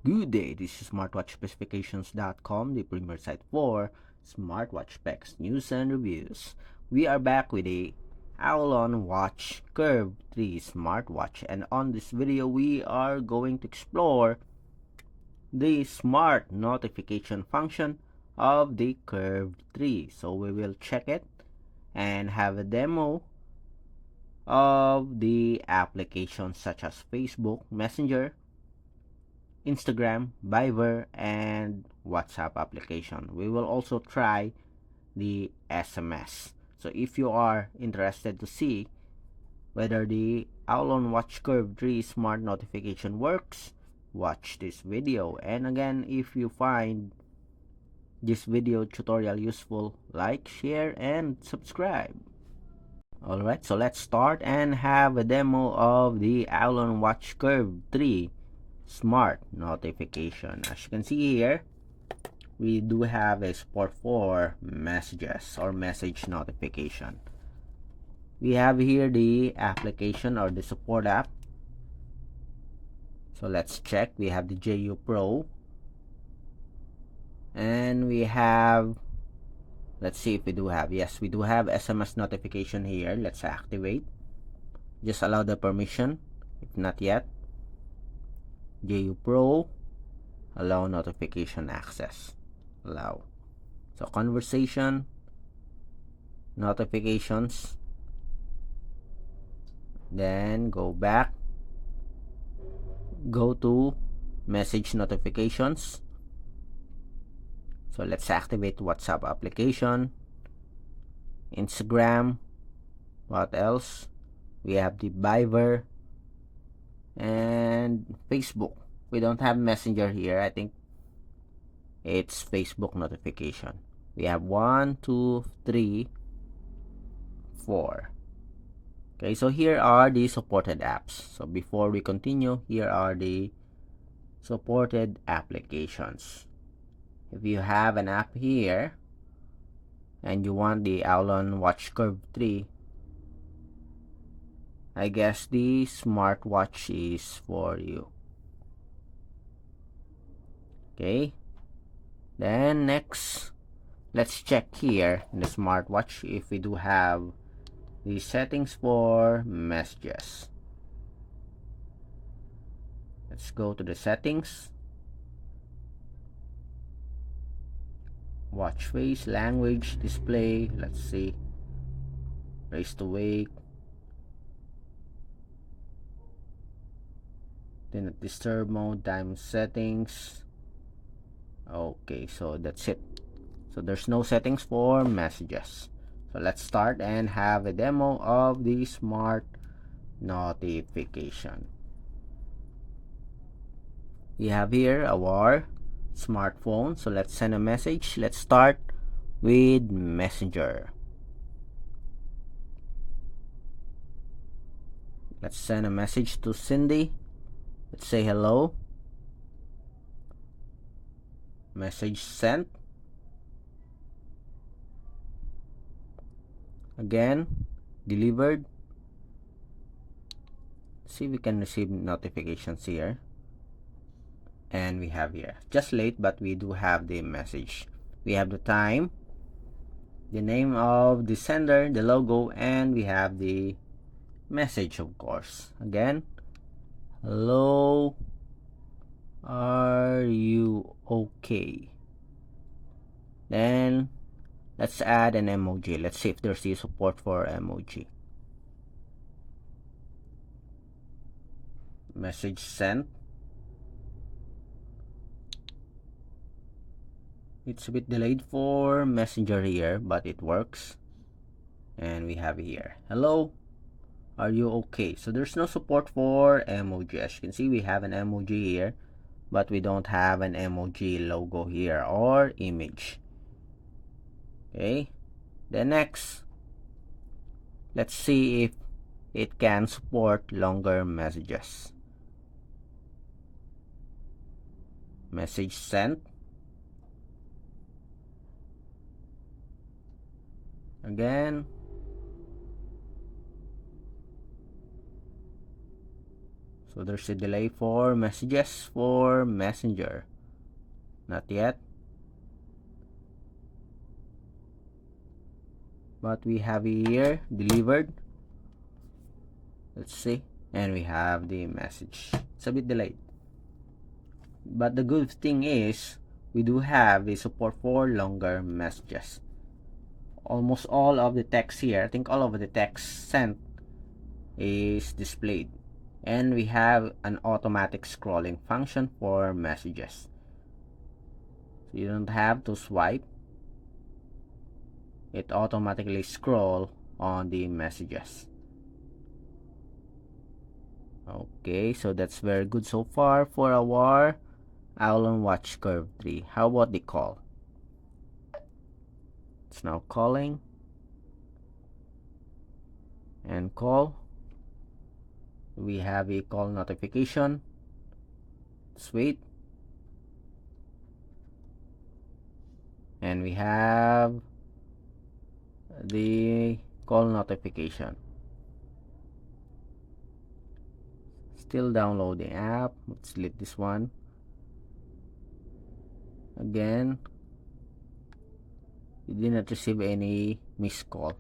Good day, this is smartwatchspecifications.com, the premier site for smartwatch specs, news, and reviews. We are back with a AOLON Watch Curve 3 smartwatch, and on this video we are going to explore the smart notification function of the Curve 3. So we will check it and have a demo of the applications such as Facebook Messenger, Instagram, Viber, and WhatsApp application. We will also try the SMS. So if you are interested to see whether the AOLON Watch Curve 3 smart notification works, watch this video. And again, if you find this video tutorial useful, like, share, and subscribe. Alright, so let's start and have a demo of the AOLON Watch Curve 3 smart notification. As you can see here, we do have a support for messages or message notification. We have here the application or the support app. So let's check. We have the JU Pro, and we have, let's see if we do have, yes, we do have SMS notification here. Let's activate. Just allow the permission if not yet. JU Pro, allow notification access, allow. So conversation, notifications, then go back, go to message notifications. So let's activate WhatsApp application, Instagram, what else? We have the Viber and Facebook. We don't have Messenger here. I think it's Facebook notification. We have 1, 2, 3, 4. Okay, so here are the supported apps. So before we continue, here are the supported applications. If you have an app here and you want the AOLON Watch Curve 3, I guess the smartwatch is for you. Okay, then next, let's check here in the smartwatch if we do have the settings for messages. Let's go to the settings, watch face, language, display. Let's see, raise to wake, then disturb mode, time settings. Okay, so that's it. So there's no settings for messages. So let's start and have a demo of the smart notification. We have here our smartphone. So let's send a message. Let's start with Messenger. Let's send a message to Cindy. Let's say hello. Message sent. Again, delivered. See, we can receive notifications here. And we have here, just late, but we do have the message. We have the time, the name of the sender, the logo, and we have the message, of course. Again, hello, are you okay? Then let's add an emoji. Let's see if there's the support for emoji. Message sent. It's a bit delayed for Messenger here, but it works. And we have here, hello, are you okay? So there's no support for emoji. As you can see, we have an emoji here, but we don't have an emoji logo here or image. Okay, then next, let's see if it can support longer messages. Message sent. Again, So there's a delay for messages for Messenger. Not yet. But we have here delivered. Let's see. And we have the message. It's a bit delayed. But the good thing is we do have the support for longer messages. Almost all of the text here, I think all of the text sent is displayed. And we have an automatic scrolling function for messages. So you don't have to swipe. It automatically scroll on the messages. Okay, so that's very good so far for our AOLON Watch Curve 3. How about the call? It's now calling. And call. We have a call notification. Let's wait. And we have the call notification. Still downloading app. Let's delete this one. Again, we did not receive any missed call.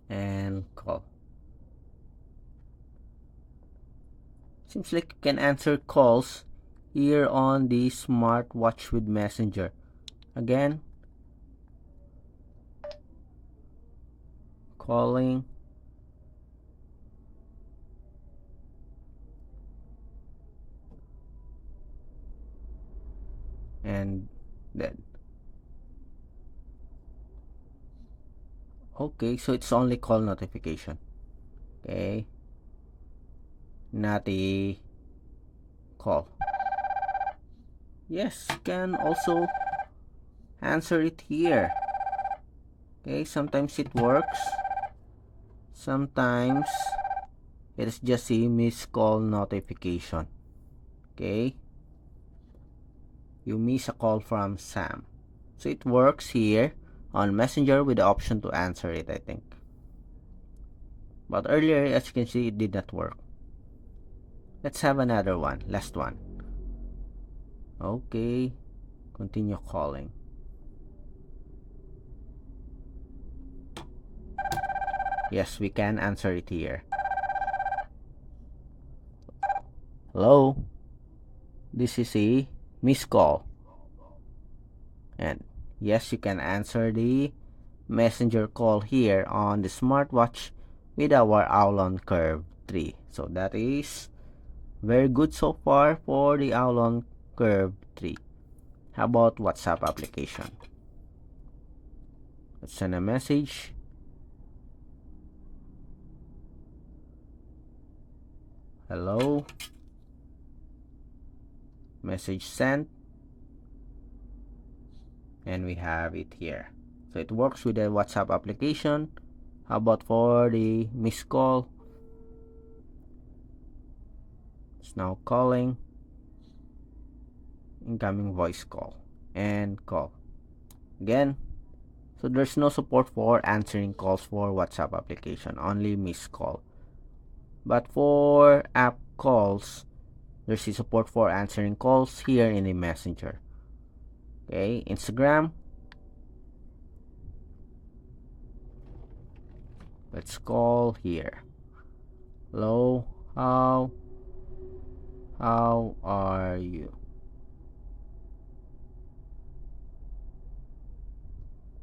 And call. Seems like you can answer calls here on the smartwatch with Messenger. Again, calling. And dead. Okay, so it's only call notification. Okay, not a call. Yes, you can also answer it here. Okay, sometimes it works. Sometimes it is just a missed call notification. Okay, you miss a call from Sam. So it works here on Messenger with the option to answer it, I think. But earlier, as you can see, it did not work. Let's have another one, last one. Okay, continue calling. Yes, we can answer it here. Hello, this is a missed call. And yes, you can answer the messenger call here on the smartwatch with our AOLON Curve 3. So that is very good so far for the AOLON Curve 3. How about WhatsApp application? Let's send a message. Hello. Message sent. And we have it here. So it works with the WhatsApp application. How about for the missed call? It's now calling. Incoming voice call. And call. Again. So there's no support for answering calls for WhatsApp application. Only missed call. But for app calls, there's a support for answering calls here in the Messenger. Okay, Instagram. Let's call here. Hello, how are you?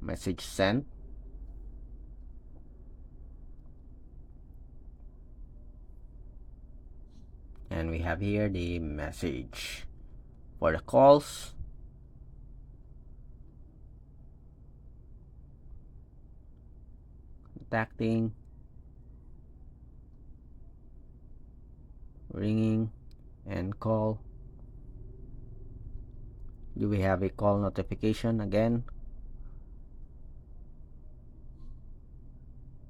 Message sent. And we have here the message. For the calls, contacting, ringing, and call. Do we have a call notification again?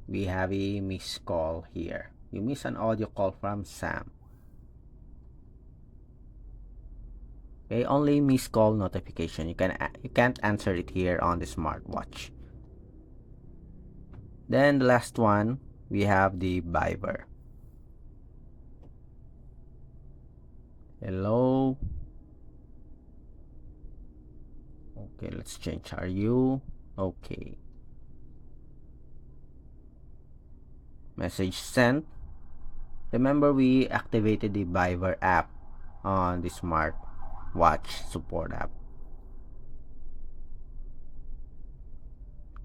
We have a missed call here. You miss an audio call from Sam. Okay, only missed call notification. You can't answer it here on the smartwatch. Then the last one, we have the Viber. Hello. Okay, let's change. Are you okay? Message sent. Remember, we activated the Viber app on the Smartwatch Support App.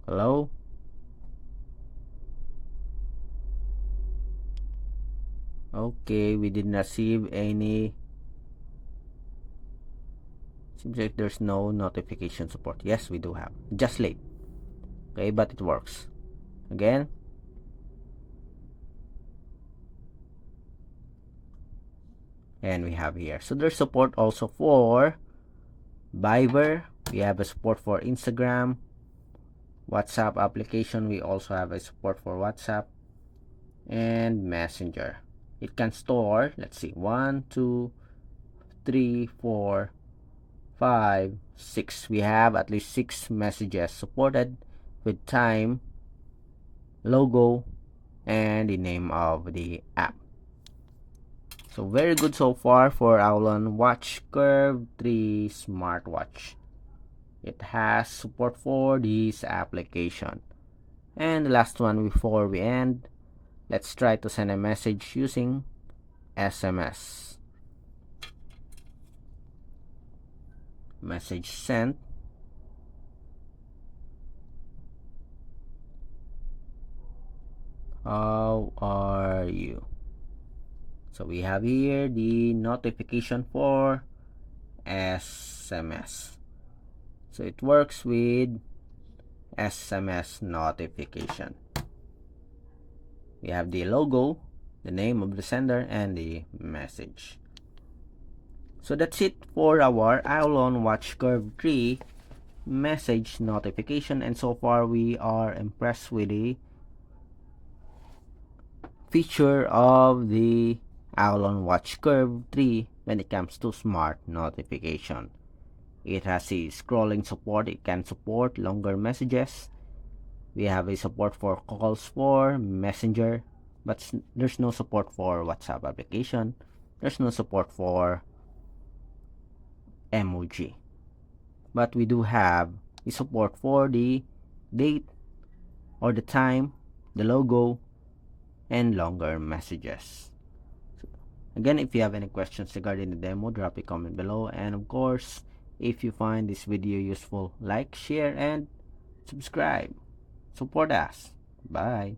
Hello. Okay, we did not receive any. Seems like there's no notification support. Yes, we do have. Just late. Okay, but it works. Again. And we have here. So there's support also for Viber. We have a support for Instagram. WhatsApp application. We also have a support for WhatsApp. And Messenger. It can store, let's see, 1, 2, 3, 4, 5, 6. We have at least 6 messages supported with time, logo, and the name of the app. So very good so far for AOLON Watch Curve 3 smartwatch. It has support for this application. And the last one before we end, let's try to send a message using SMS. Message sent. How are you? So we have here the notification for SMS. So it works with SMS notification. We have the logo, the name of the sender, and the message. So that's it for our AOLON Watch Curve 3 message notification, and so far we are impressed with the feature of the AOLON Watch Curve 3 when it comes to smart notification. It has a scrolling support. It can support longer messages. We have a support for calls for Messenger, but there's no support for WhatsApp application. There's no support for emoji. But we do have a support for the date or the time, the logo, and longer messages. Again, if you have any questions regarding the demo, drop a comment below. And of course, if you find this video useful, like, share, and subscribe. Support us. Bye.